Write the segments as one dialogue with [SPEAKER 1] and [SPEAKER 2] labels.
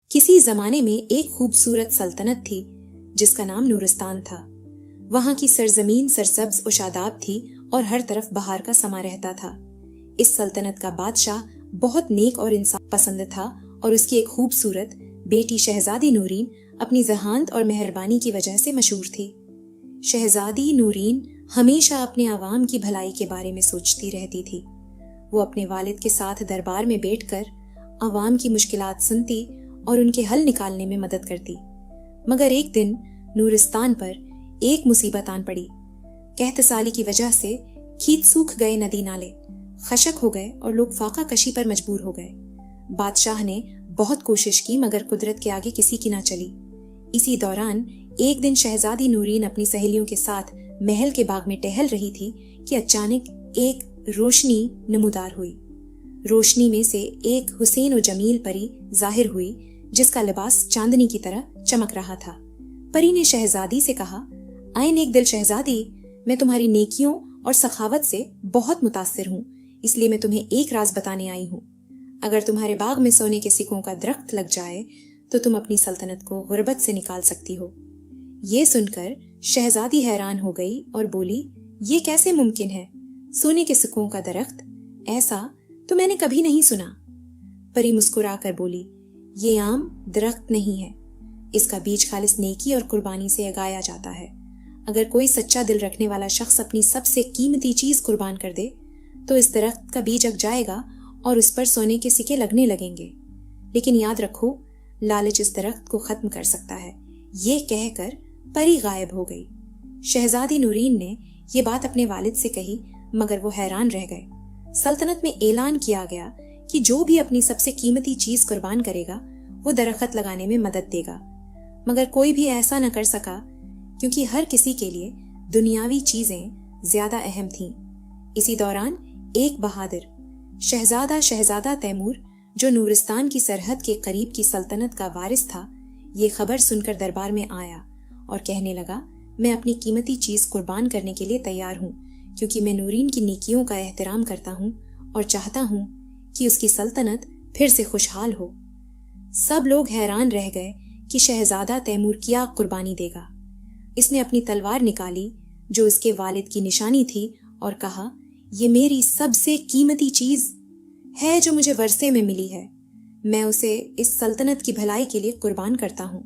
[SPEAKER 1] کسی زمانے میں ایک خوبصورت سلطنت تھی جس کا نام نورستان تھا۔ وہاں کی سرزمین سرسبز و شاداب تھی اور ہر طرف بہار کا سما رہتا تھا۔ اس سلطنت کا بادشاہ بہت نیک اور انصاف پسند تھا اور اس کی ایک خوبصورت بیٹی شہزادی نورین اپنی ذہانت اور مہربانی کی وجہ سے مشہور تھی۔ شہزادی نورین ہمیشہ اپنے عوام کی بھلائی کے بارے میں سوچتی رہتی تھی۔ وہ اپنے والد کے ساتھ دربار میں بیٹھ کر عوام کی مشکلات سنتی اور ان کے حل نکالنے میں مدد کرتی۔ مگر ایک دن نورستان پر ایک مصیبت آن پڑی۔ قحط سالی کی وجہ سے کھیت سوکھ گئے، ندی نالے خشک ہو گئے اور لوگ فاقہ کشی پر مجبور ہو گئے۔ بادشاہ نے بہت کوشش کی مگر قدرت کے آگے کسی کی نہ چلی۔ اسی دوران ایک دن شہزادی نورین اپنی سہیلیوں کے ساتھ محل کے باغ میں ٹہل رہی تھی کہ اچانک ایک روشنی نمودار ہوئی۔ روشنی میں سے ایک حسین و جمیل پری ظاہر ہوئی جس کا لباس چاندنی کی طرح چمک رہا تھا۔ پری نے شہزادی سے کہا، "آئے نیک دل شہزادی، میں تمہاری نیکیوں اور سخاوت سے بہت متاثر ہوں، اس لیے میں تمہیں ایک راز بتانے آئی ہوں۔ اگر تمہارے باغ میں سونے کے سکوں کا درخت لگ جائے تو تم اپنی سلطنت کو غربت سے نکال سکتی ہو۔ یہ سن کر شہزادی حیران ہو گئی اور بولی، یہ کیسے ممکن ہے؟ سونے کے سکوں کا درخت؟ ایسا تو میں نے کبھی نہیں سنا۔ پری مسکرا کر بولی، یہ عام درخت نہیں ہے، اس کا بیج خالص نیکی اور قربانی سے اگایا جاتا ہے۔ اگر کوئی سچا دل رکھنے والا شخص اپنی سب سے قیمتی چیز قربان کر دے تو اس درخت کا بیج اگ جائے گا اور اس پر سونے کے سکے لگنے لگیں گے۔ لیکن یاد رکھو، لالچ اس درخت کو ختم کر سکتا ہے۔ یہ کہہ کر پری غائب ہو گئی۔ شہزادی نورین نے یہ بات اپنے والد سے کہی مگر وہ حیران رہ گئے۔ سلطنت میں اعلان کیا گیا کہ جو بھی اپنی سب سے قیمتی چیز قربان کرے گا وہ درخت لگانے میں مدد دے گا، مگر کوئی بھی ایسا نہ کر سکا کیونکہ ہر کسی کے لیے دنیاوی چیزیں زیادہ اہم تھیں۔ اسی دوران ایک بہادر شہزادہ تیمور جو نورستان کی سرحد کے قریب کی سلطنت کا وارث تھا، یہ خبر سن کر دربار میں آیا اور کہنے لگا، میں اپنی قیمتی چیز قربان کرنے کے لیے تیار ہوں کیونکہ میں نورین کی نیکیوں کا احترام کرتا ہوں اور چاہتا ہوں کہ اس کی سلطنت پھر سے خوشحال ہو۔ سب لوگ حیران رہ گئے کہ شہزادہ تیمور کیا قربانی دے گا۔ اس نے اپنی تلوار نکالی جو اس کے والد کی نشانی تھی اور کہا، یہ میری سب سے قیمتی چیز ہے جو مجھے ورثے میں ملی ہے، میں اسے اس سلطنت کی بھلائی کے لیے قربان کرتا ہوں۔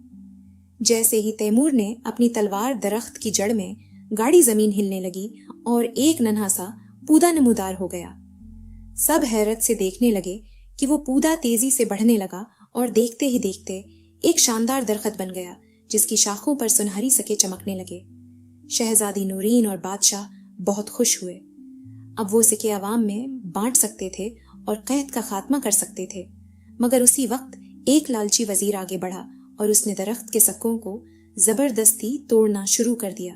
[SPEAKER 1] جیسے ہی تیمور نے اپنی تلوار درخت کی جڑ میں گاڑی، زمین ہلنے لگی اور ایک ننھا سا پودا نمودار ہو گیا۔ سب حیرت سے دیکھنے لگے کہ وہ پودا تیزی سے بڑھنے لگا اور دیکھتے ہی دیکھتے ایک شاندار درخت بن گیا جس کی شاخوں پر سنہری سکے چمکنے لگے۔ شہزادی نورین اور بادشاہ بہت خوش ہوئے۔ اب وہ سکے عوام میں بانٹ سکتے تھے اور قحط کا خاتمہ کر سکتے تھے، مگر اسی وقت ایک لالچی وزیر آگے بڑھا اور اس نے درخت کے سکوں کو زبردستی توڑنا شروع کر دیا۔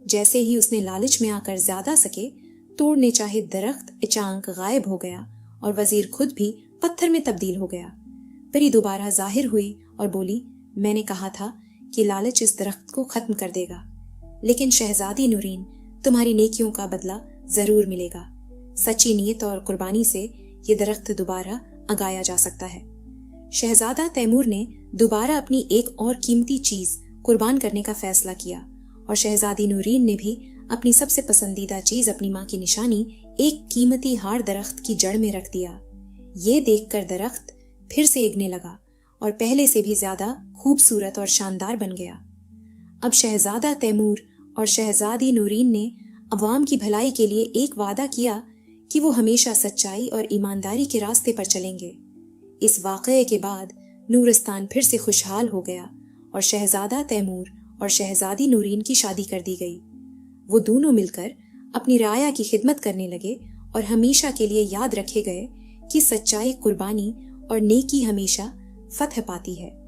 [SPEAKER 1] جیسے ہی اس نے لالچ میں آ کر زیادہ سکے توڑنے چاہے، درخت اچانک غائب ہو گیا اور وزیر خود بھی پتھر میں تبدیل ہو گیا۔ پری دوبارہ ظاہر ہوئی اور بولی، میں نے کہا تھا کہ لالچ اس درخت کو ختم کر دے گا، لیکن شہزادی نورین، تمہاری نیکیوں کا بدلہ ضرور ملے گا۔ سچی نیت اور قربانی سے یہ درخت دوبارہ اگایا جا سکتا ہے۔ شہزادہ تیمور نے دوبارہ اپنی ایک اور قیمتی چیز قربان کرنے کا فیصلہ کیا اور شہزادی نورین نے بھی اپنی سب سے پسندیدہ چیز، اپنی ماں کی نشانی، ایک قیمتی ہار درخت کی جڑ میں رکھ دیا۔ یہ دیکھ کر درخت پھر سے اگنے لگا اور پہلے سے بھی زیادہ خوبصورت اور شاندار بن گیا۔ اب شہزادہ تیمور اور شہزادی نورین نے عوام کی بھلائی کے لیے ایک وعدہ کیا کہ وہ ہمیشہ سچائی اور ایمانداری کے راستے پر چلیں گے۔ اس واقعے کے بعد نورستان پھر سے خوشحال ہو گیا اور شہزادہ تیمور اور شہزادی نورین کی شادی کر دی گئی۔ وہ دونوں مل کر اپنی رعایا کی خدمت کرنے لگے اور ہمیشہ کے لیے یاد رکھے گئے کہ سچائی، قربانی اور نیکی ہمیشہ فتح پاتی ہے۔